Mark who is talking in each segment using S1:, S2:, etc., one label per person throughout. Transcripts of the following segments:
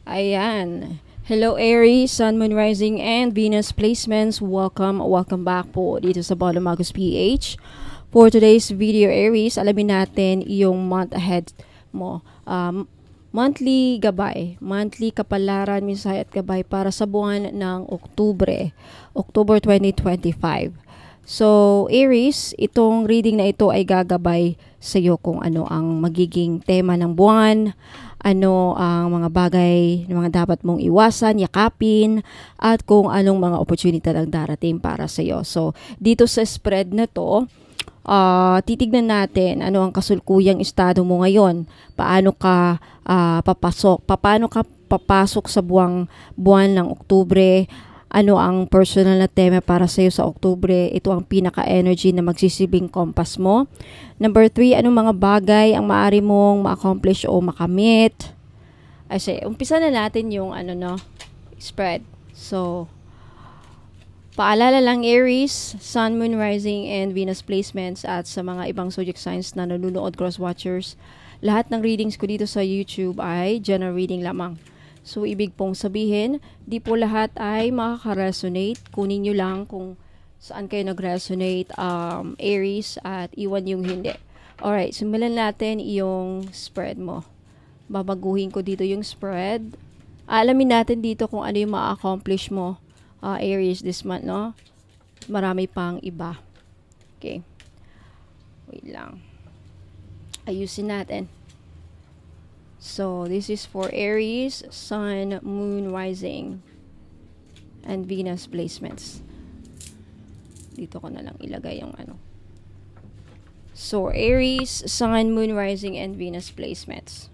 S1: Ayan. Hello Aries, Sun, Moon, Rising, and Venus placements. Welcome back po dito sa Bottom Agus PH. For today's video Aries, alamin natin yung month ahead mo. Monthly gabay, monthly kapalaran, mensahe at gabay para sa buwan ng October 2025. So, Aries, itong reading na ito ay gagabay sa iyo kung ano ang magiging tema ng buwan, ano ang mga bagay na mga dapat mong iwasan, yakapin, at kung anong mga opportunity ang darating para sa iyo. So, dito sa spread na to, titignan natin ano ang kasulukuyang estado mo ngayon. Paano ka papasok sa buwan ng Oktubre. Ano ang personal na tema para sa iyo sa Oktubre? Ito ang pinaka-energy na magsisilbing compass mo. Number 3, anong mga bagay ang maaari mong ma-accomplish o makamit? Umpisa na natin yung spread. So, paalala lang Aries, Sun, Moon, Rising, and Venus placements at sa mga ibang zodiac signs na nanonood, cross-watchers, lahat ng readings ko dito sa YouTube ay general reading lamang. So, ibig pong sabihin, di po lahat ay makaka-resonate. Kunin nyo lang kung saan kayo nag-resonate, Aries, at iwan yung hindi. Alright, simulan natin yung spread mo. Babaguhin ko dito yung spread. Alamin natin dito kung ano yung ma-accomplish mo, Aries, this month, no? Marami pang iba. Okay. Wait lang. Ayusin natin. So, this is for Aries, Sun, Moon, Rising, and Venus placements. Dito ko na lang ilagay yung ano. So, Aries, Sun, Moon, Rising, and Venus placements.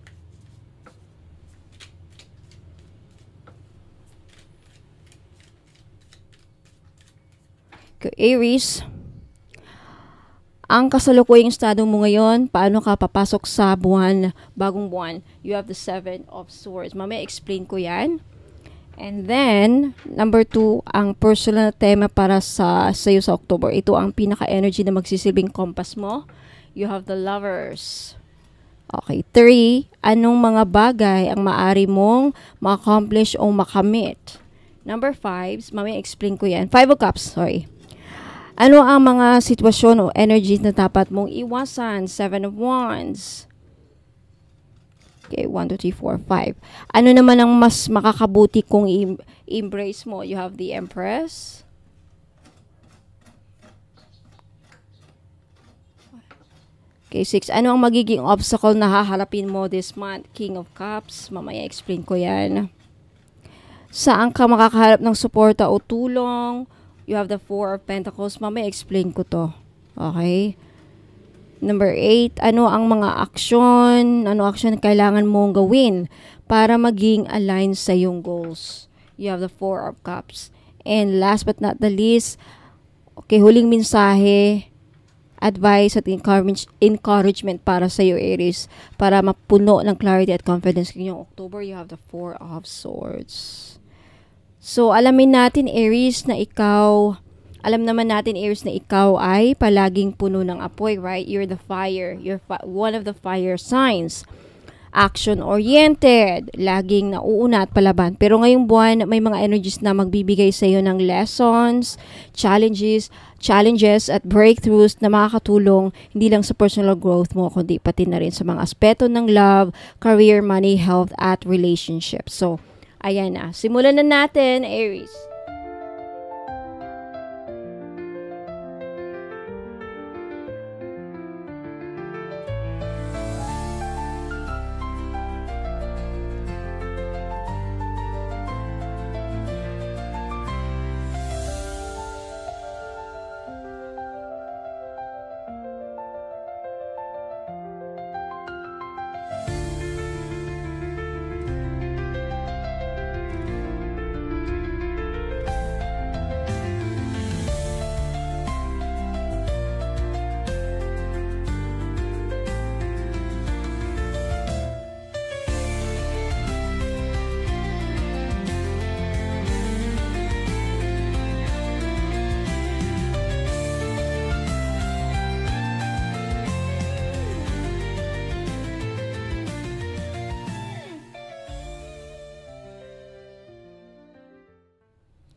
S1: Okay, Aries, ang kasalukuyang estado mo ngayon, paano ka papasok sa bagong buwan? You have the 7 of Swords. Mamaya explain ko yan. And then, number 2, ang personal tema para sa iyo sa October. Ito ang pinaka-energy na magsisilbing compass mo. You have the Lovers. Okay, 3, anong mga bagay ang maaari mong ma-accomplish o makamit? Number 5, mamaya explain ko yan. 5 of Cups, sorry. Ano ang mga sitwasyon o energies na dapat mong iwasan? 7 of Wands. Okay, 1, 2, 3, 4, 5. Ano naman ang mas makakabuti kung i-embrace mo? You have the Empress. Okay, 6. Ano ang magiging obstacle na haharapin mo this month? King of Cups. Mamaya explain ko yan. Saan ka makakaharap ng suporta o tulong? You have the 4 of Pentacles. Mamaya explain ko to. Okay? Number 8, ano ang mga aksyon? Ano aksyon kailangan mong gawin para maging aligned sa iyong goals? You have the 4 of Cups. And last but not the least, okay, huling mensahe, advice at encouragement para sa iyo, Aries, para mapuno ng clarity at confidence ngayong October. You have the 4 of Swords. So, alamin natin, Aries, na ikaw, alam naman natin, Aries, na ikaw ay palaging puno ng apoy, right? You're the fire. You're one of the fire signs. Action-oriented. Laging nauuna at palaban. Pero ngayong buwan, may mga energies na magbibigay sa iyo ng lessons, challenges at breakthroughs na makakatulong hindi lang sa personal growth mo, kundi pati na rin sa mga aspeto ng love, career, money, health, at relationships. So, ayan na. Simulan na natin, Aries.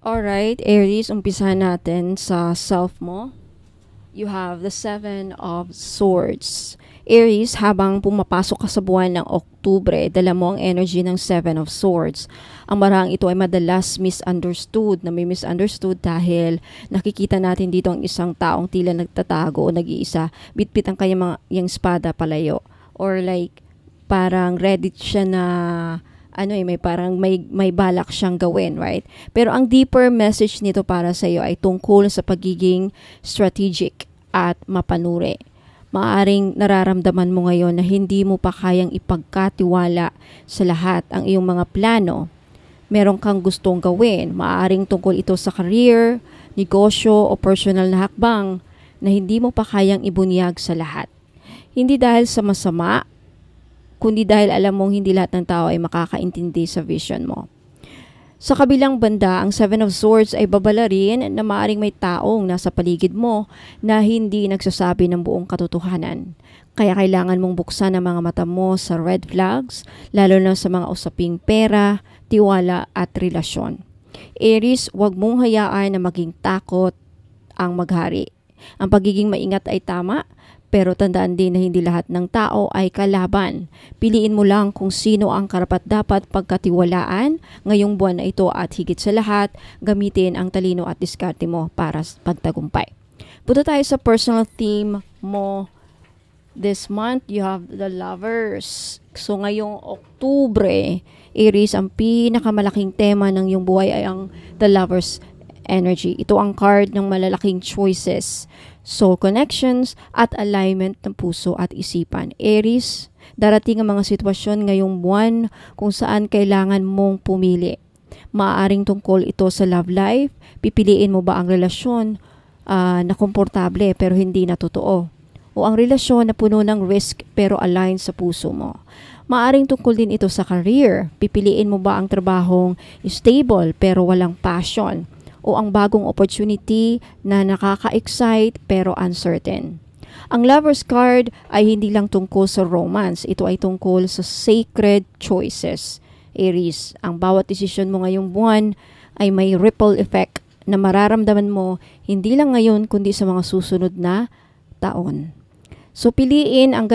S1: Alright, Aries, umpisahan natin sa self mo. You have the Seven of Swords. Aries, habang pumapasok ka sa buwan ng Oktubre, dala mo ang energy ng Seven of Swords. Ang marahang ito ay madalas misunderstood, na may misunderstood dahil nakikita natin dito ang isang taong tila nagtatago o nag-iisa, bitbit ang kanyang yung espada palayo. Or like, parang ready siya na may parang may balak siyang gawin, right? Pero ang deeper message nito para sa iyo ay tungkol sa pagiging strategic at mapanuri. Maaring nararamdaman mo ngayon na hindi mo pa kayang ipagkatiwala sa lahat ang iyong mga plano. Meron kang gustong gawin. Maaring tungkol ito sa career, negosyo o personal na hakbang na hindi mo pa kayang ibunyag sa lahat. Hindi dahil sa masama, kundi dahil alam mong hindi lahat ng tao ay makakaintindi sa vision mo. Sa kabilang banda, ang Seven of Swords ay babala rin na maaaring may taong nasa paligid mo na hindi nagsasabi ng buong katotohanan. Kaya kailangan mong buksan ang mga mata mo sa red flags, lalo na sa mga usaping pera, tiwala at relasyon. Aries, huwag mong hayaan na maging takot ang maghari. Ang pagiging maingat ay tama, pero tandaan din na hindi lahat ng tao ay kalaban. Piliin mo lang kung sino ang karapat-dapat pagkatiwalaan ngayong buwan na ito at higit sa lahat, gamitin ang talino at diskarte mo para pagtagumpay. Punta tayo sa personal theme mo this month. You have the Lovers. So ngayong Oktubre, Aries, ang pinakamalaking tema ng iyong buhay ay ang the Lovers energy. Ito ang card ng malalaking choices, soul connections, at alignment ng puso at isipan. Aries, darating ang mga sitwasyon ngayong buwan kung saan kailangan mong pumili. Maaaring tungkol ito sa love life, pipiliin mo ba ang relasyon na komportable pero hindi na totoo, o ang relasyon na puno ng risk pero align sa puso mo. Maaaring tungkol din ito sa career, pipiliin mo ba ang trabahong stable pero walang passion, o ang bagong opportunity na nakaka-excite pero uncertain. Ang Lover's card ay hindi lang tungkol sa romance, ito ay tungkol sa sacred choices. Aries, ang bawat desisyon mo ngayong buwan ay may ripple effect na mararamdaman mo hindi lang ngayon kundi sa mga susunod na taon. So piliin ang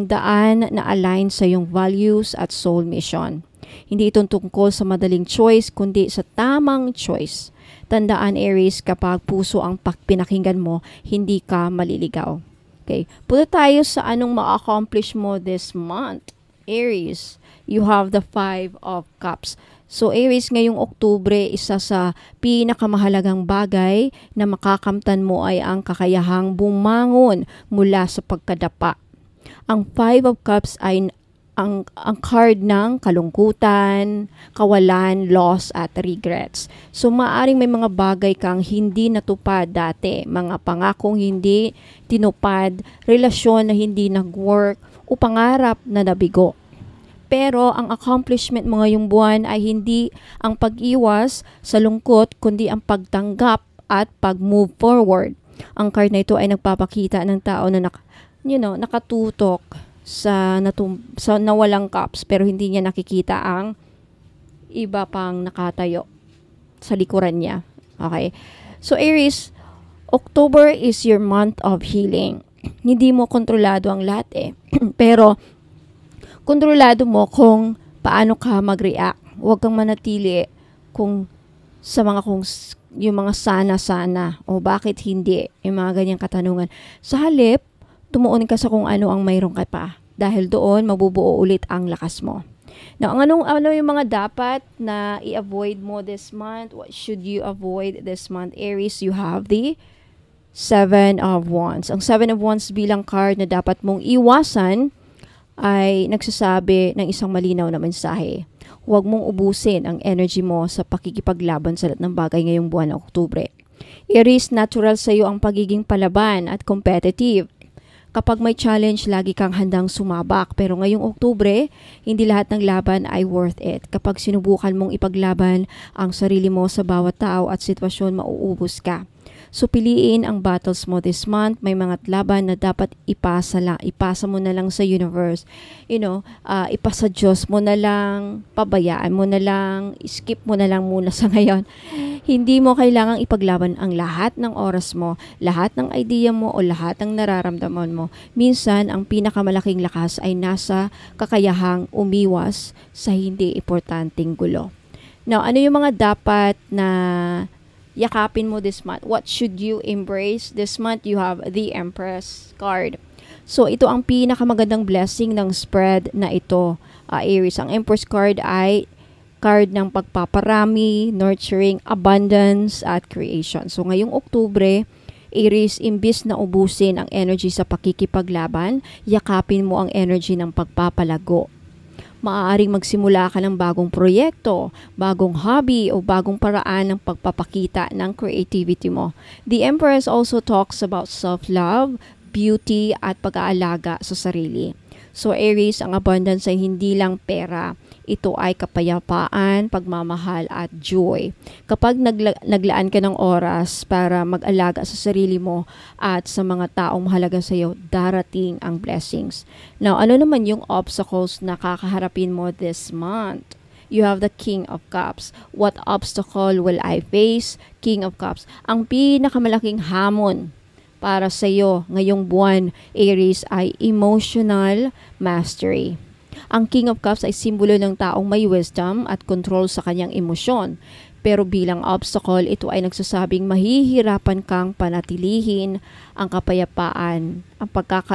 S1: daan na align sa iyong values at soul mission. Hindi ito tungkol sa madaling choice kundi sa tamang choice. Tandaan, Aries, kapag puso ang pinakinggan mo, hindi ka maliligaw. Okay. Punta tayo sa anong ma-accomplish mo this month. Aries, you have the Five of Cups. So, Aries, ngayong Oktubre, isa sa pinakamahalagang bagay na makakamtan mo ay ang kakayahang bumangon mula sa pagkadapa. Ang Five of Cups ay ang card ng kalungkutan, kawalan, loss at regrets. So maaring may mga bagay kang hindi natupad dati, mga pangakong hindi tinupad, relasyon na hindi nag-work o pangarap na nabigo. Pero ang accomplishment mo ngayong buwan ay hindi ang pag-iwas sa lungkot kundi ang pagtanggap at pag-move forward. Ang card na ito ay nagpapakita ng tao na nakatutok sa nawalang cups pero hindi niya nakikita ang iba pang nakatayo sa likuran niya. Okay? So Aries, October is your month of healing. Hindi mo kontrolado ang lahat pero kontrolado mo kung paano ka mag-react. Huwag kang manatili kung yung mga sana o bakit hindi, yung mga ganyang katanungan. Sa halip, tumuon ka sa kung ano ang mayroon ka pa. Dahil doon, mabubuo ulit ang lakas mo. Now, ano yung mga dapat na i-avoid mo this month? What should you avoid this month? Aries, you have the Seven of Wands. Ang Seven of Wands bilang card na dapat mong iwasan ay nagsasabi ng isang malinaw na mensahe. Huwag mong ubusin ang energy mo sa pakikipaglaban sa lahat ng bagay ngayong buwan ng Oktubre. Aries, natural sa iyo ang pagiging palaban at competitive. Kapag may challenge, lagi kang handang sumabak. Pero ngayong Oktubre, hindi lahat ng laban ay worth it. Kapag sinubukan mong ipaglaban ang sarili mo sa bawat tao at sitwasyon, mauubos ka. So, piliin ang battles mo this month. May mga laban na dapat ipasa mo na lang sa universe. Ipasa Diyos mo na lang, pabayaan mo na lang, skip mo na lang muna sa ngayon. Hindi mo kailangang ipaglaban ang lahat ng oras mo, lahat ng idea mo o lahat ng nararamdaman mo. Minsan, ang pinakamalaking lakas ay nasa kakayahang umiwas sa hindi importanteng gulo. Now, ano yung mga dapat na yakapin mo this month? What should you embrace this month? You have the Empress card. So, ito ang pinakamagandang blessing ng spread na ito, Aries. Ang Empress card ay card ng pagpaparami, nurturing, abundance, at creation. So, ngayong Oktubre, Aries, imbis na ubusin ang energy sa pakikipaglaban, yakapin mo ang energy ng pagpapalago. Maaaring magsimula ka ng bagong proyekto, bagong hobby, o bagong paraan ng pagpapakita ng creativity mo. The Empress also talks about self-love, beauty, at pag-aalaga sa sarili. So Aries, ang abundance ay hindi lang pera. Ito ay kapayapaan, pagmamahal, at joy. Kapag naglaan ka ng oras para mag-alaga sa sarili mo at sa mga taong mahalaga sa iyo, darating ang blessings. Now, ano naman yung obstacles na kakaharapin mo this month? You have the King of Cups. What obstacle will I face? King of Cups. Ang pinakamalaking hamon para sa iyo ngayong buwan, Aries, ay emotional mastery. Ang King of Cups ay simbolo ng taong may wisdom at control sa kanyang emosyon. Pero bilang obstacle, ito ay nagsasabing mahihirapan kang panatilihin ang kapayapaan, ang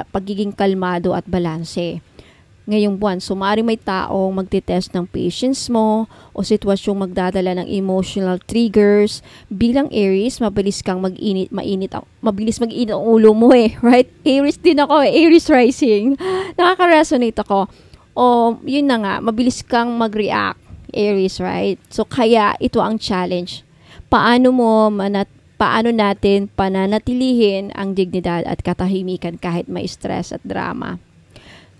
S1: pagiging kalmado at balanse. Ngayong buwan, maaaring may taong magtitest ng patience mo o sitwasyong magdadala ng emotional triggers. Bilang Aries, mabilis mag-init ang ulo mo right? Aries din ako, Aries rising. Nakaka-resonate ako. O, yun na nga, mabilis kang mag-react, Aries, right? So, kaya ito ang challenge. Paano natin pananatilihin ang dignidad at katahimikan kahit may stress at drama?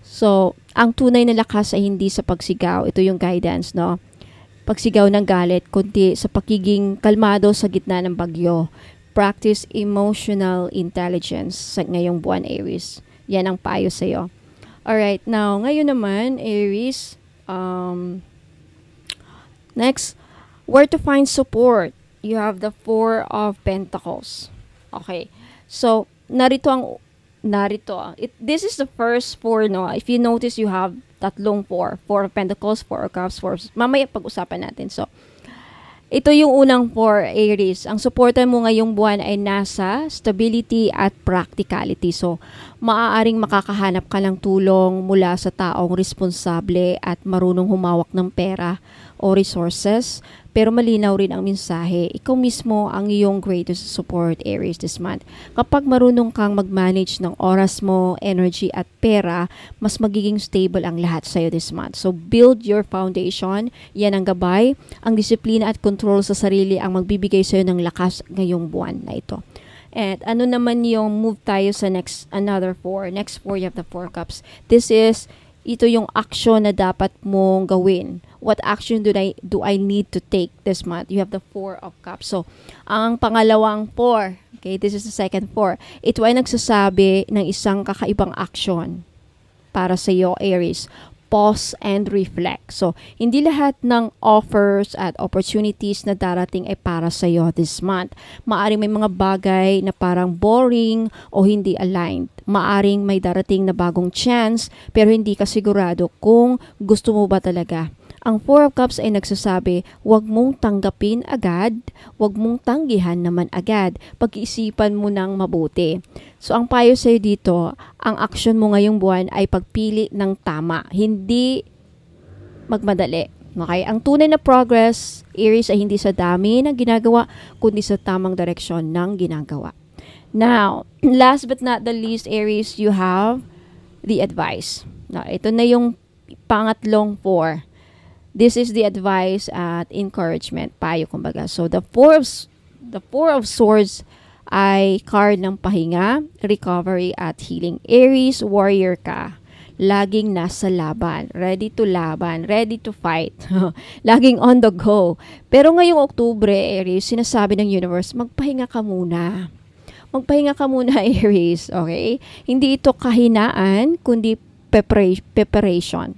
S1: So, ang tunay na lakas ay hindi sa pagsigaw. Ito yung guidance, no? Pagsigaw ng galit, kundi sa pagiging kalmado sa gitna ng bagyo. Practice emotional intelligence sa ngayong buwan, Aries. Yan ang payo sa'yo. Alright, now, ngayon naman, Aries, next, where to find support? You have the Four of Pentacles. Okay, so, this is the first four, no? If you notice, you have tatlong four. Four of Pentacles, Four of Cups, mamaya pag-usapan natin. So, ito yung unang four, Aries. Ang suporta mo ngayong buwan ay nasa stability at practicality. So, maaaring makakahanap ka ng tulong mula sa taong responsable at marunong humawak ng pera o resources. Pero malinaw rin ang mensahe. Ikaw mismo ang iyong greatest support, Aries, this month. Kapag marunong kang mag-manage ng oras mo, energy at pera, mas magiging stable ang lahat sa'yo this month. So, build your foundation. Yan ang gabay. Ang disiplina at control sa sarili ang magbibigay sa'yo ng lakas ngayong buwan na ito. And ano naman yung move tayo sa another four. Next four, you have the Four Cups. Ito yung action na dapat mong gawin. What action do I need to take this month? You have the Four of Cups. So, ang pangalawang four, okay, this is the second four. Ito ay nagsasabi ng isang kakaibang action para sa iyo, Aries. Pause and reflect. So, hindi lahat ng offers at opportunities na darating ay para sa iyo this month. Maaring may mga bagay na parang boring o hindi aligned. Maaring may darating na bagong chance pero hindi ka sigurado kung gusto mo ba talaga. Ang Four of Cups ay nagsasabi, huwag mong tanggapin agad, huwag mong tanggihan naman agad. Pag-iisipan mo ng mabuti. So, ang payo sa'yo dito, ang action mo ngayong buwan ay pagpili ng tama, hindi magmadali. Okay? Ang tunay na progress, Aries, ay hindi sa dami ng ginagawa, kundi sa tamang direksyon ng ginagawa. Now, last but not the least, Aries, you have the advice. Now, ito na yung pangatlong four. This is the advice at encouragement, payo kumbaga. So, the Four of Swords ay card ng pahinga, recovery, at healing. Aries, warrior ka. laging nasa laban, ready to fight, laging on the go. Pero ngayong Oktubre, Aries, sinasabi ng universe, magpahinga ka muna. Magpahinga ka muna, Aries, okay? Hindi ito kahinaan, kundi preparation.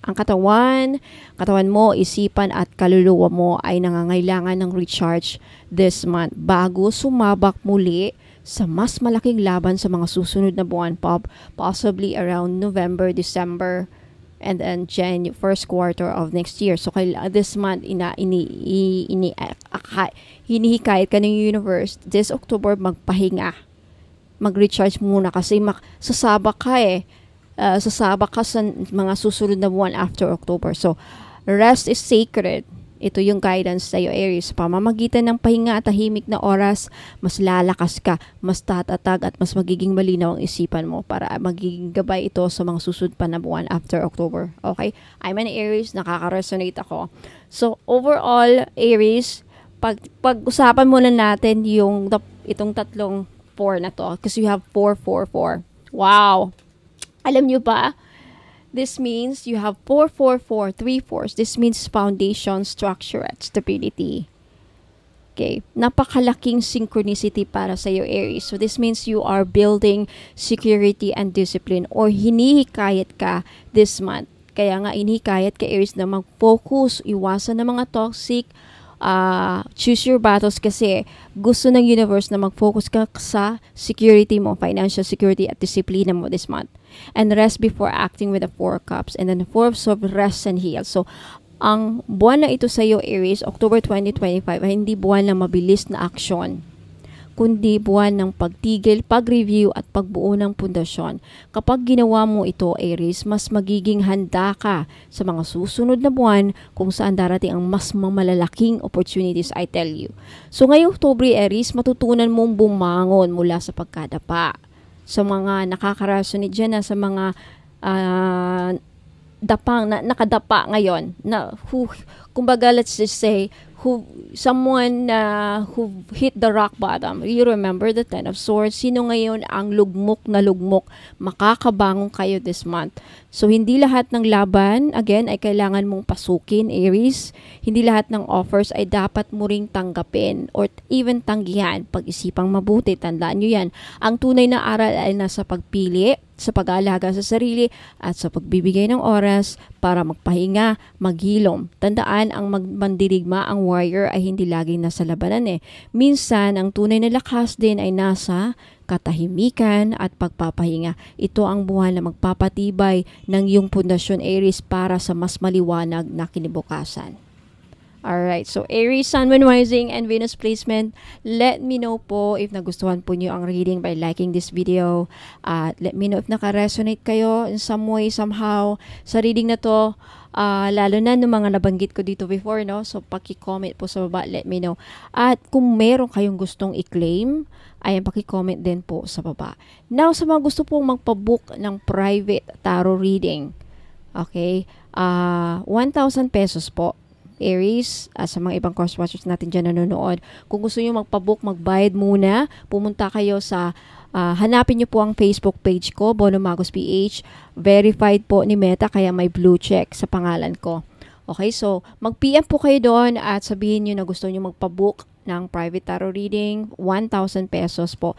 S1: Ang katawan mo, isipan at kaluluwa mo ay nangangailangan ng recharge this month bago sumabak muli sa mas malaking laban sa mga susunod na buwan, possibly around November, December, and then first quarter of next year. So this month hinihikayat ka ng universe this October magpahinga, mag-recharge muna kasi sasabak ka sa mga susunod na buwan after October. So rest is sacred. Ito yung guidance sa iyo, Aries. Pamamagitan ng pahinga at tahimik na oras, mas lalakas ka, mas tatatag at mas magiging malinaw ang isipan mo para magiging gabay ito sa mga susunod pa na buwan after October. Okay? I'm an Aries, nakaka-resonate ako. So overall, Aries, pag-usapan muna natin itong tatlong 4 na to kasi you have 444. Wow! Alam nyo ba? This means you have 444, 3 fours. This means foundation, structure, at stability. Okay. Napakalaking synchronicity para sa iyo, Aries. So this means you are building security and discipline or hinihikayat ka this month. Kaya nga hinihikayat ka, Aries, na mag-focus, iwasan ng mga toxic, choose your battles kasi gusto ng universe na mag-focus ka sa security mo, financial security at disiplina mo this month. And rest before acting with the 4 cups. And then the 4 of rest and heal. So, ang buwan na ito sa iyo, Aries, October 2025, ay hindi buwan ng mabilis na aksyon, kundi buwan ng pagtigil, pag-review at pagbuo ng pundasyon. Kapag ginawa mo ito, Aries, mas magiging handa ka sa mga susunod na buwan kung saan darating ang mas malalaking opportunities, I tell you. So ngayong October, Aries, matutunan mong bumangon mula sa pagkadapa. Sa mga nakaka-resonate dyan na sa mga nakadapa ngayon, kumbaga let's just say, someone who hit the rock bottom. You remember the 10 of Swords? Sino ngayon ang lugmok na lugmok? Makakabangon kayo this month. So, hindi lahat ng laban, again, ay kailangan mong pasukin, Aries. Hindi lahat ng offers ay dapat mo ring tanggapin or even tanggihan. Pag-isipang mabuti, tandaan nyo yan. Ang tunay na aral ay nasa pagpili, sa pag-aalaga sa sarili at sa pagbibigay ng oras para magpahinga, maghilom. Tandaan, ang mandirigma, ang warrior ay hindi laging nasa labanan Minsan, ang tunay na lakas din ay nasa katahimikan at pagpapahinga. Ito ang buwan na magpapatibay ng iyong pundasyon, Aries, para sa mas maliwanag na kinabukasan. Alright, so Aries, Sun, Moon, Rising, and Venus placement. Let me know po if nagustuhan po niyo ang reading by liking this video. At let me know if naka-resonate kayo in some way, somehow, sa reading na to. Lalo na ng mga nabanggit ko dito before, no? So, paki-comment po sa baba, let me know. At kung meron kayong gustong i-claim, ayan, paki-comment din po sa baba. Now, sa mga gusto pong magpabook ng private tarot reading, okay, 1,000 pesos po. Aries, sa mga ibang course watchers natin dyan nanonood. Kung gusto nyo magpabook, magbayad muna. Pumunta kayo sa, hanapin nyo po ang Facebook page ko, Bono Magos PH. Verified po ni Meta, kaya may blue check sa pangalan ko. Okay, so mag-PM po kayo doon at sabihin nyo na gusto nyo magpabook ng private tarot reading, 1,000 pesos po.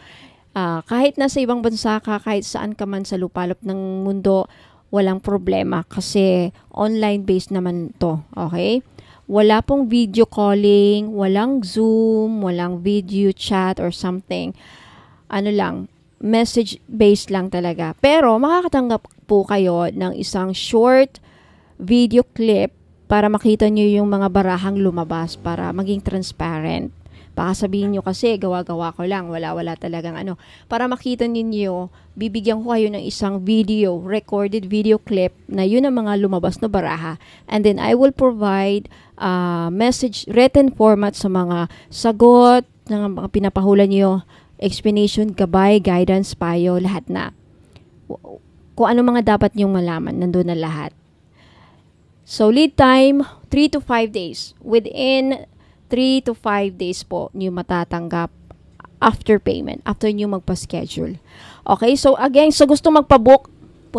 S1: Kahit nasa ibang bansa ka, kahit saan ka man sa lupalop ng mundo, walang problema kasi online-based naman to. Okay? Wala pong video calling, walang Zoom, walang video chat or something. Ano lang, message-based lang talaga. Pero makakatanggap po kayo ng isang short video clip para makita nyo yung mga barahang lumabas para maging transparent. Baka sabihin nyo kasi, gawa-gawa ko lang, wala-wala talagang ano. Para makita ninyo, bibigyan ko kayo ng isang video, recorded video clip na yun ang mga lumabas na baraha. And then I will provide message, written format sa mga sagot, ng mga pinapahula nyo, explanation, gabay, guidance, payo, lahat na. Kung ano mga dapat nyong malaman, nandun na lahat. So, lead time, 3 to 5 days. Within 3 to 5 days po nyo matatanggap after payment, after nyo magpa-schedule. Okay, so again, sa gusto magpabook,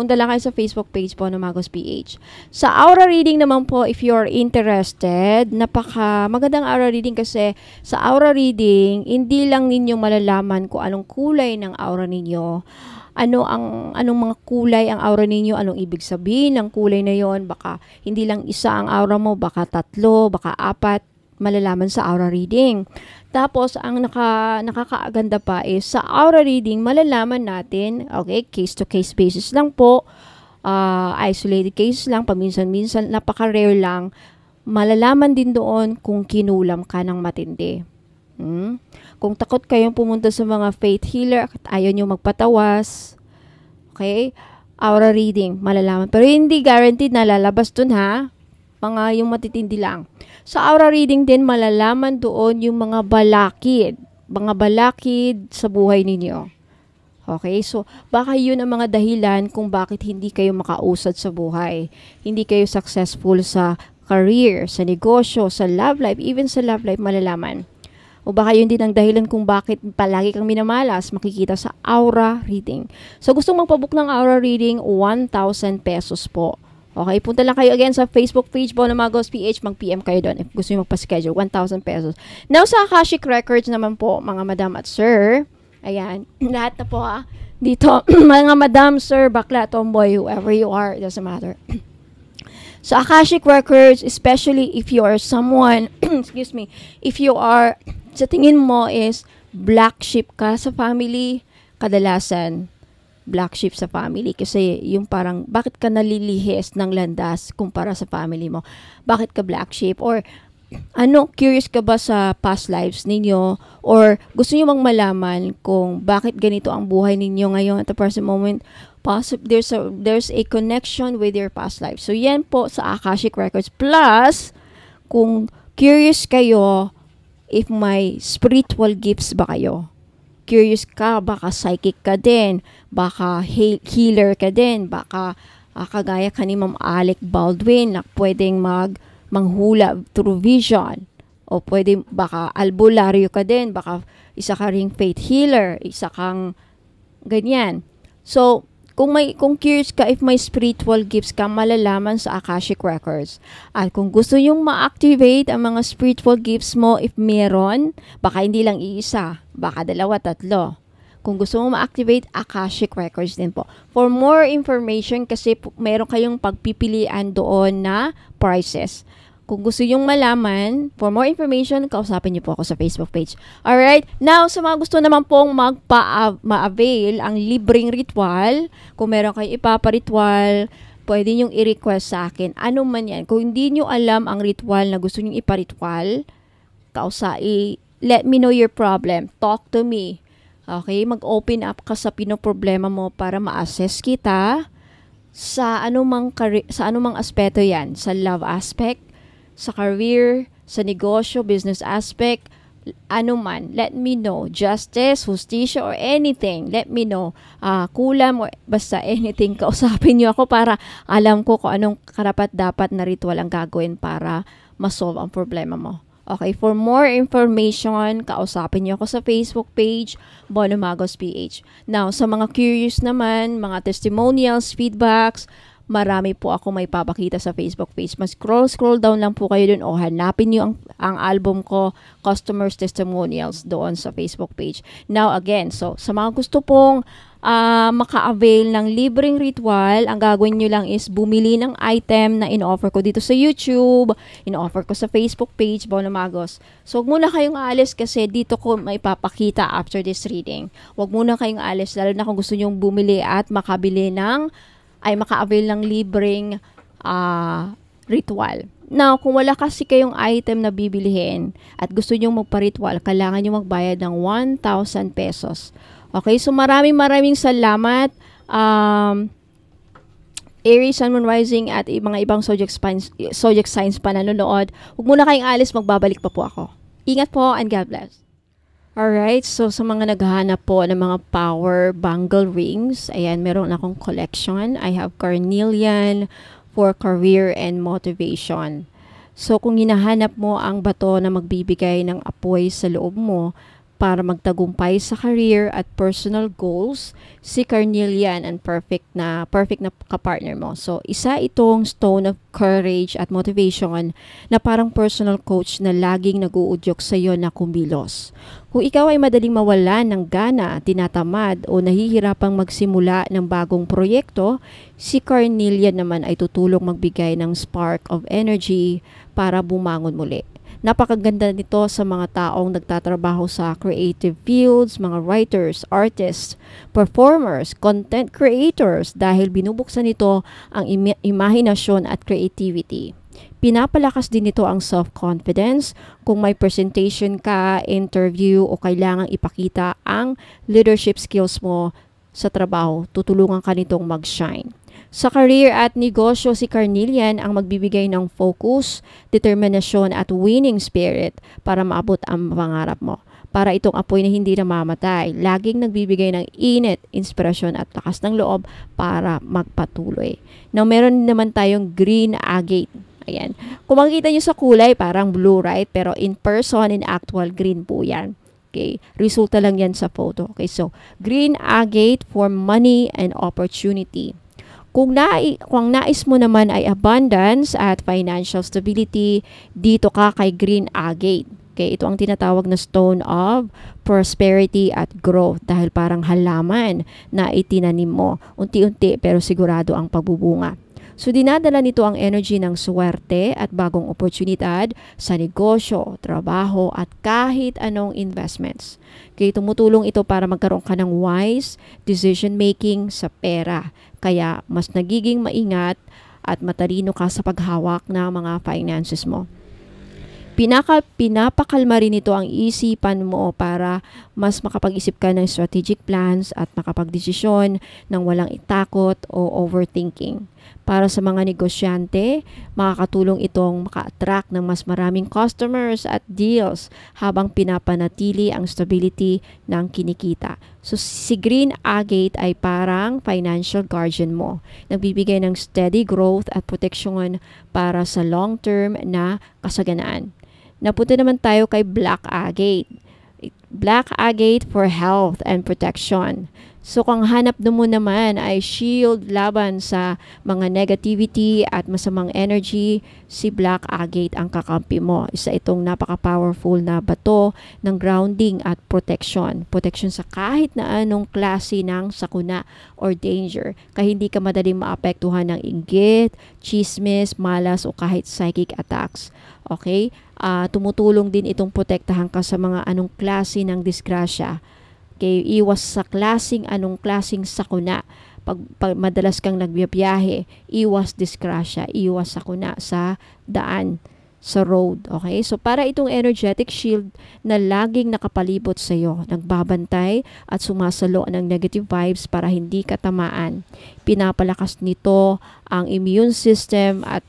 S1: punta lang kayo sa Facebook page po ng Magos PH. Sa aura reading naman po, if you're interested, magandang aura reading kasi sa aura reading, hindi lang ninyo malalaman kung anong kulay ng aura ninyo, anong mga kulay ang aura ninyo, anong ibig sabihin ng kulay na yon. Baka hindi lang isa ang aura mo, baka 3, baka 4, malalaman sa aura reading. Tapos, ang nakakaaganda pa is sa aura reading, malalaman natin, okay, case-to-case basis lang po, isolated case lang, paminsan-minsan, napaka-rare lang, malalaman din doon kung kinulam ka ng matindi. Kung takot kayong pumunta sa mga faith healer at ayaw nyo magpatawas, okay, aura reading, malalaman. Pero hindi guaranteed na lalabas dun ha, mga yung matitindi lang. Sa aura reading din, malalaman doon yung mga balakid sa buhay ninyo. Okay, so baka yun ang mga dahilan kung bakit hindi kayo makausad sa buhay. Hindi kayo successful sa career, sa negosyo, sa love life, even sa love life malalaman. O baka yun din ang dahilan kung bakit palagi kang minamalas, makikita sa aura reading. So gustong magpabook ng aura reading, 1,000 pesos po. Okay, punta lang kayo again sa Facebook page po ng Magos PH, mag-PM kayo doon if gusto nyo magpa-schedule, 1,000 pesos. Now, sa Akashic Records naman po, mga madam at sir, ayan, lahat na po dito, mga madam, sir, bakla, tomboy, whoever you are, it doesn't matter. Sa Akashic Records, especially if you are someone, excuse me, if you are, sa tingin mo is black sheep ka sa family, kadalasan, black sheep sa family kasi yung parang bakit ka nalilihis ng landas kumpara sa family mo, bakit ka black sheep, or curious ka ba sa past lives ninyo, or gusto niyo bang malaman kung bakit ganito ang buhay ninyo ngayon at the present moment, there's a connection with your past life. So yan po sa Akashic Records. Plus kung curious kayo if may spiritual gifts ba kayo, curious ka, baka psychic ka din, baka healer ka din, baka kagaya ka ni Ma'am Alec Baldwin na pwedeng manghula through vision, o pwede baka albularyo ka din, baka isa ka ring faith healer, isa kang ganyan. So, kung curious ka, if may spiritual gifts ka, malalaman sa Akashic Records. At kung gusto yung ma-activate ang mga spiritual gifts mo, if meron, baka hindi lang iisa, baka 2, 3. Kung gusto mo ma-activate, Akashic Records din po. For more information, kasi meron kayong pagpipilian doon na prices. Kung gusto yung malaman, for more information, kausapin niyo po ako sa Facebook page. Alright? Now, sa mga gusto naman pong ma-avail ang libreng ritual, kung meron kayong ipaparitual, pwede niyong i-request sa akin. Ano man yan. Kung hindi niyo alam ang ritual na gusto niyong iparitual, let me know your problem. Talk to me. Okay? Mag-open up ka sa pinoproblema mo para ma-assess kita sa anumang aspeto yan. Sa love aspect, sa career, sa negosyo, business aspect, anuman, let me know. Justice, justisya, or anything, let me know. Kulam, or basta anything, kausapin niyo ako para alam ko kung anong karapat-dapat na ritual ang gagawin para ma-solve ang problema mo. Okay, for more information, kausapin niyo ako sa Facebook page, Bono Magos PH. Now, sa mga curious naman, mga testimonials, feedbacks, marami po ako may papakita sa Facebook page. Mas scroll down lang po kayo dun o hanapin nyo ang album ko, Customers Testimonials, doon sa Facebook page. Now again, so sa mga gusto pong maka-avail ng libreng ritual, ang gagawin nyo lang is bumili ng item na in-offer ko dito sa YouTube, in-offer ko sa Facebook page, Bono Magos. So huwag muna kayong aalis kasi dito ko may papakita after this reading. Huwag muna kayong aalis, lalo na kung gusto nyo bumili at maka-avail ng libreng ritual. Now, kung wala kasi kayong item na bibilihin at gusto nyo magpa-ritual, kailangan nyo magbayad ng 1,000 pesos. Okay, so maraming salamat. Aries, Sun, Moon, Rising at mga ibang zodiac signs pa nanonood. Huwag muna kayong alis, magbabalik pa po ako. Ingat po and God bless. Alright, so sa mga naghahanap po ng mga power bangle rings, ayan, meron akong collection. I have carnelian for career and motivation. So kung hinahanap mo ang bato na magbibigay ng apoy sa loob mo, para magtagumpay sa career at personal goals, si carnelian ang perfect na kapartner mo. So, isa itong stone of courage at motivation na parang personal coach na laging nag-uudyok sa iyo na kumilos. Kung ikaw ay madaling mawalan ng gana, tinatamad o nahihirapang magsimula ng bagong proyekto, si carnelian naman ay tutulong magbigay ng spark of energy para bumangon muli. Napakaganda nito sa mga taong nagtatrabaho sa creative fields, mga writers, artists, performers, content creators dahil binubuksan nito ang imahinasyon at creativity. Pinapalakas din nito ang self-confidence kung may presentation ka, interview o kailangang ipakita ang leadership skills mo sa trabaho, tutulungan ka nitong mag-shine. Sa career at negosyo, si carnelian ang magbibigay ng focus, determinasyon at winning spirit para maabot ang pangarap mo. Para itong apoy na hindi namamatay, laging nagbibigay ng init, inspirasyon at lakas ng loob para magpatuloy. Now, meron naman tayong green agate. Ayan. Kung makikita nyo sa kulay, parang blue, right? Pero in person, in actual, green po yan. Okay, resulta lang yan sa photo. Okay, so green agate for money and opportunity. Kung nais mo naman ay abundance at financial stability, dito ka kay green agate. Okay, ito ang tinatawag na stone of prosperity at growth dahil parang halaman na itinanim mo. Unti-unti pero sigurado ang pagbubunga. So, dinadala nito ang energy ng swerte at bagong oportunidad sa negosyo, trabaho, at kahit anong investments. Kaya tumutulong ito para magkaroon ka ng wise decision-making sa pera. Kaya, mas nagiging maingat at matalino ka sa paghawak ng mga finances mo. Pinapakalma rin ito ang isipan mo para mas makapag-isip ka ng strategic plans at makapagdesisyon ng walang itakot o overthinking. Para sa mga negosyante, makakatulong itong maka-attract ng mas maraming customers at deals habang pinapanatili ang stability ng kinikita. So, si green agate ay parang financial guardian mo. Nagbibigay ng steady growth at proteksyon para sa long-term na kasaganaan. Napunta naman tayo kay black agate. Black agate for health and protection. So, kung hanap mo naman ay shield laban sa mga negativity at masamang energy, si black agate ang kakampi mo. Isa itong napaka-powerful na bato ng grounding at protection. Protection sa kahit na anong klase ng sakuna or danger. Kaya hindi ka madaling maapektuhan ng inggit, chismis, malas o kahit psychic attacks. Okay? Tumutulong din itong protektahan ka sa mga anong klase ng disgrasya. Okay, iwas sa anong klaseng sakuna. Pag madalas kang nagbiyahe, iwas disgrasya, iwas sakuna sa daan, sa road. Okay, so para itong energetic shield na laging nakapalibot sa iyo, nagbabantay at sumasalo ng negative vibes para hindi ka tamaan. Pinapalakas nito ang immune system at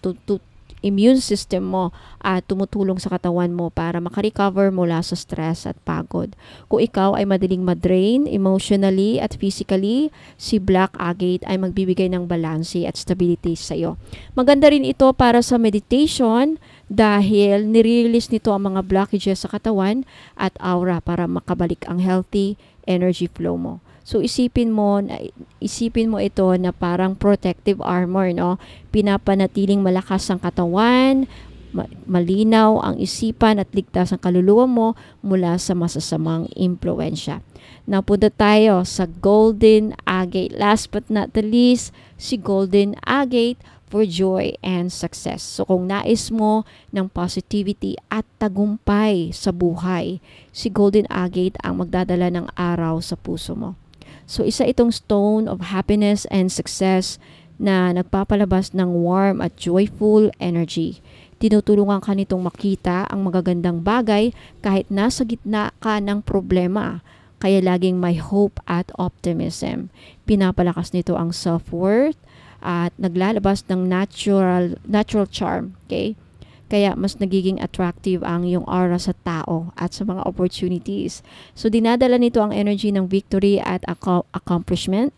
S1: immune system mo at tumutulong sa katawan mo para makarecover mula sa stress at pagod. Kung ikaw ay madaling madrain emotionally at physically, si black agate ay magbibigay ng balanse at stability sa iyo. Maganda rin ito para sa meditation dahil nire-release nito ang mga blockages sa katawan at aura para makabalik ang healthy energy flow mo. So isipin mo ito na parang protective armor, no? Pinapanatiling malakas ang katawan, malinaw ang isipan at ligtas ang kaluluwa mo mula sa masasamang impluwensya. Napunta tayo sa golden agate. Last but not the least, si golden agate for joy and success. So kung nais mo ng positivity at tagumpay sa buhay, si golden agate ang magdadala ng araw sa puso mo. So, isa itong stone of happiness and success na nagpapalabas ng warm at joyful energy. Tinutulungan ka nitong makita ang magagandang bagay kahit nasa gitna ka ng problema. Kaya laging may hope at optimism. Pinapalakas nito ang self-worth at naglalabas ng natural charm. Okay? Kaya mas nagiging attractive ang iyong aura sa tao at sa mga opportunities. So dinadala nito ang energy ng victory at accomplishment.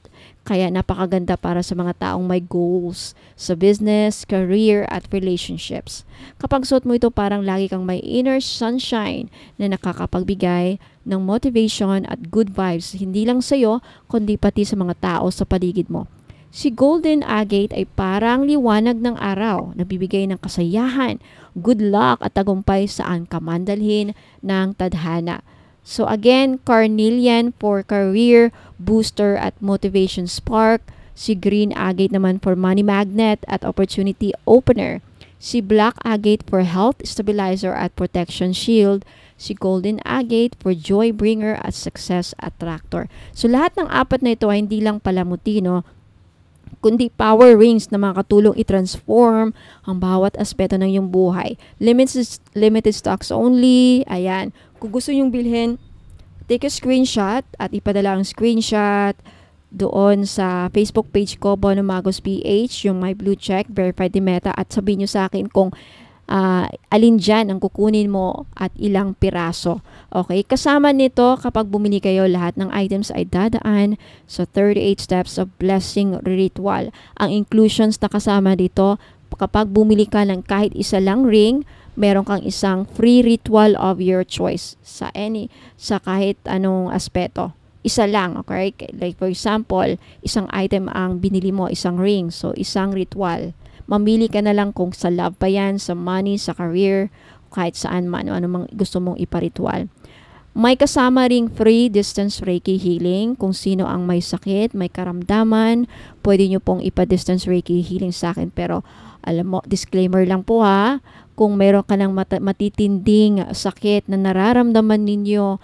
S1: Kaya napakaganda para sa mga taong may goals sa business, career, at relationships. Kapag suot mo ito, parang lagi kang may inner sunshine na nakakapagbigay ng motivation at good vibes, hindi lang sa iyo, kundi pati sa mga tao sa paligid mo. Si Golden Agate ay parang liwanag ng araw, nagbibigay ng kasayahan, good luck at tagumpay saan ka man dalhin ng tadhana. So again, carnelian for career, booster at motivation spark. Si green agate naman for money magnet at opportunity opener. Si black agate for health stabilizer at protection shield. Si golden agate for joy bringer at success attractor. So lahat ng apat na ito ay hindi lang palamuti, no? Kundi power rings na makakatulong i-transform ang bawat aspeto ng iyong buhay. Limited stocks only. Ayan. Kung gusto nyong bilhin, take a screenshot at ipadala ang screenshot doon sa Facebook page ko, Bono Magos PH, yung my blue check, verified ni Meta, at sabihin nyo sa akin kung alin dyan ang kukunin mo at ilang piraso. Okay, kasama nito kapag bumili kayo, lahat ng items ay dadaan sa 38 steps of blessing ritual. Ang inclusions na kasama dito, kapag bumili ka ng kahit isa lang ring, meron kang isang free ritual of your choice sa kahit anong aspeto. Isa lang, okay? Like for example, isang item ang binili mo, isang ring, so isang ritual. Mamili ka na lang kung sa love pa yan, sa money, sa career, kahit saan man, ano mang gusto mong iparitual. May kasama ring free distance Reiki healing. Kung sino ang may sakit, may karamdaman, pwede nyo pong ipa-distance Reiki healing sa akin. Pero alam mo, disclaimer lang po ha, kung meron ka ng matitinding sakit na nararamdaman ninyo,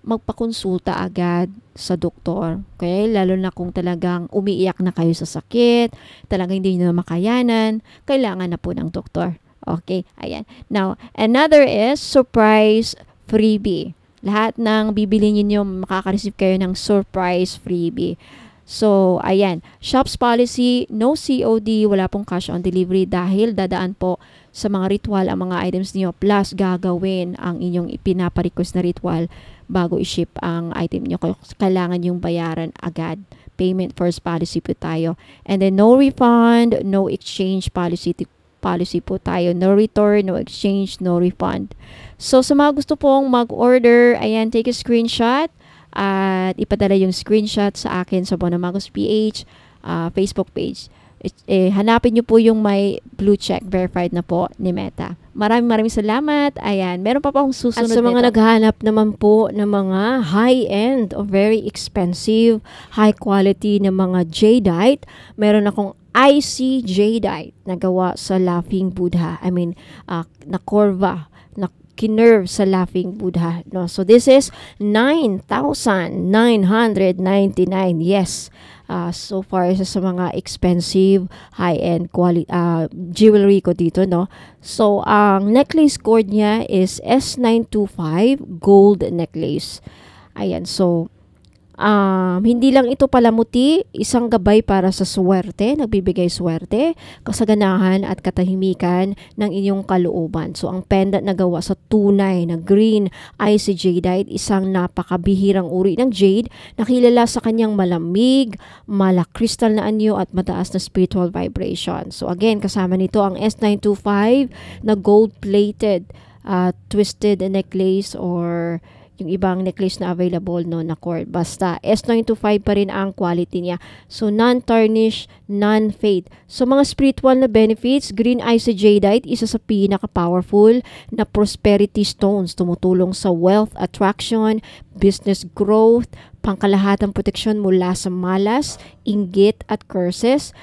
S1: magpakonsulta agad sa doktor. Okay? Lalo na kung talagang umiiyak na kayo sa sakit, talagang hindi nyo na makayanan, kailangan na po ng doktor. Okay? Ayan. Now, another is surprise freebie. Lahat ng bibili niyo makaka-receive kayo ng surprise freebie. So, ayan. Shop's policy, no COD, wala pong cash on delivery dahil dadaan po sa mga ritual ang mga items niyo plus gagawin ang inyong ipinapa-request na ritual bago i-ship ang item niyo. Kailangan yung bayaran agad. Payment first policy po tayo. And then no refund, no exchange policy po tayo. No return, no exchange, no refund. So, sa mga gusto pong mag-order, ayan, take a screenshot at ipadala yung screenshot sa akin sa Bono Magos PH Facebook page. Hanapin nyo po yung may blue check, verified na po ni Meta. Maraming salamat. Ayan, meron pa akong susunod. At sa mga naghahanap naman po ng mga high-end o very expensive, high quality na mga jadeite, meron akong IC jadeite na gawa sa Laughing Buddha. I mean, na Corva, na kinerve sa Laughing Buddha. No? So, this is 9,999. Yes. So far, isa sa mga expensive, high-end quality jewelry ko dito, no? So, ang necklace cord niya is S925 gold necklace. Ayan, so, hindi lang ito palamuti, isang gabay para sa swerte, nagbibigay swerte, kasaganahan at katahimikan ng inyong kalooban. So, ang pendant na gawa sa tunay na green IC jadeite, isang napakabihirang uri ng jade na kilala sa kanyang malamig, malakristal na anyo at mataas na spiritual vibration. So, again, kasama nito ang S925 na gold-plated twisted necklace or yung ibang necklace na available, no, na cord. Basta, S925 pa rin ang quality niya. So, non-tarnish, non-fade. So, mga spiritual na benefits, green IC jadeite, isa sa pinaka-powerful na prosperity stones. Tumutulong sa wealth attraction, business growth, pangkalahatang proteksyon mula sa malas, inggit at curses,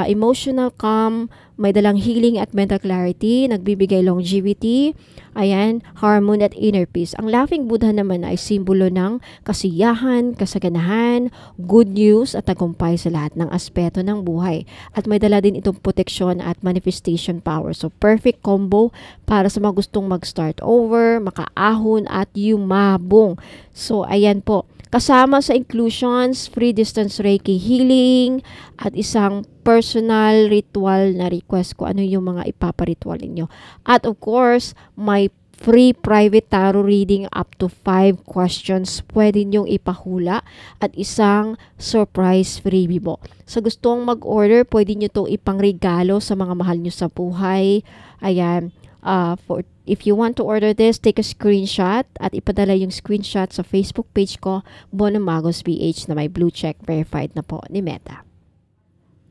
S1: emotional calm, may dalang healing at mental clarity, nagbibigay longevity, ayan, harmony at inner peace. Ang Laughing Buddha naman ay simbolo ng kasiyahan, kasaganahan, good news at tagumpay sa lahat ng aspeto ng buhay. At may dala din itong protection at manifestation power. So, perfect combo para sa mga gustong mag-start over, makaahon at yumabong. So, ayan po. Kasama sa inclusions, free distance Reiki healing, at isang personal ritual na request ko ano yung mga ipaparitual ninyo. At of course, may free private tarot reading up to 5 questions pwede nyong ipahula at isang surprise freebie mo. Sa gustong mag-order, pwede nyo itong ipangregalo sa mga mahal nyo sa buhay. Ayan. If you want to order this, take a screenshot at ipadala yung screenshot sa Facebook page ko, Bono Magos PH, na may blue check verified na po ni Meta.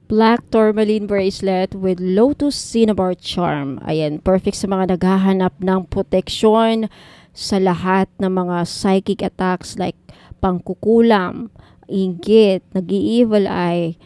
S1: Black tourmaline bracelet with lotus cinnabar charm. Ayan, perfect sa mga naghahanap ng proteksyon sa lahat ng mga psychic attacks like pangkukulam, inggit, nag-i-evil eye,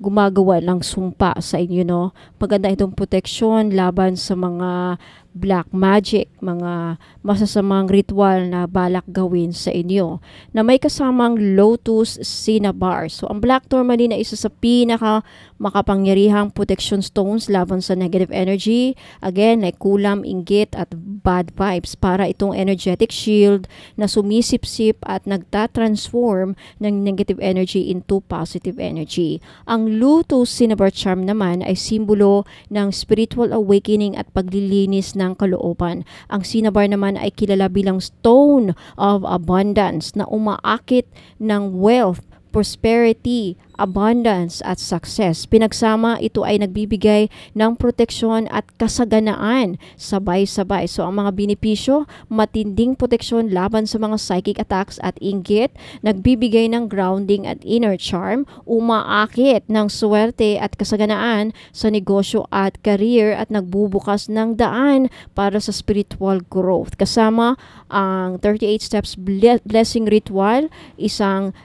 S1: gumagawa ng sumpa sa inyo, no? Maganda itong proteksyon laban sa mga black magic, mga masasamang ritual na balak gawin sa inyo, na may kasamang lotus cinnabar. So, ang black tourmaline ay isa sa pinaka makapangyarihang protection stones laban sa negative energy. Again, like kulam, inggit, at bad vibes, para itong energetic shield na sumisip-sip at nagtatransform ng negative energy into positive energy. Ang lotus cinnabar charm naman ay simbolo ng spiritual awakening at paglilinis ng kalooban. Ang cinnabar naman ay kilala bilang stone of abundance na umaakit ng wealth, prosperity, abundance at success. Pinagsama, ito ay nagbibigay ng proteksyon at kasaganaan sabay-sabay. So, ang mga benepisyo, matinding proteksyon laban sa mga psychic attacks at inggit, nagbibigay ng grounding at inner charm, umaakit ng swerte at kasaganaan sa negosyo at career, at nagbubukas ng daan para sa spiritual growth. Kasama ang 38 steps blessing ritual, isang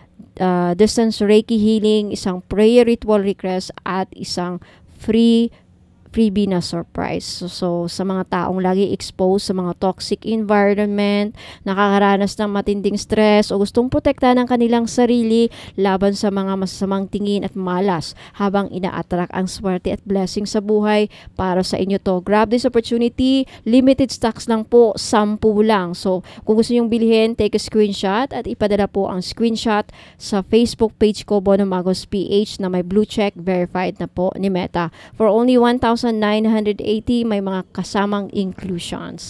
S1: distance Reiki healing, isang prayer ritual request, at isang freebie na surprise. So, sa mga taong lagi exposed sa mga toxic environment, nakakaranas ng matinding stress, o gustong protektahan ng kanilang sarili laban sa mga masasamang tingin at malas habang ina-attract ang swerte at blessing sa buhay, para sa inyo to. Grab this opportunity. Limited stocks lang po, 10 lang. So, kung gusto nyong bilhin, take a screenshot at ipadala po ang screenshot sa Facebook page ko, Bono Magos PH, na may blue check verified na po ni Meta. For only 1,980, may mga kasamang inclusions.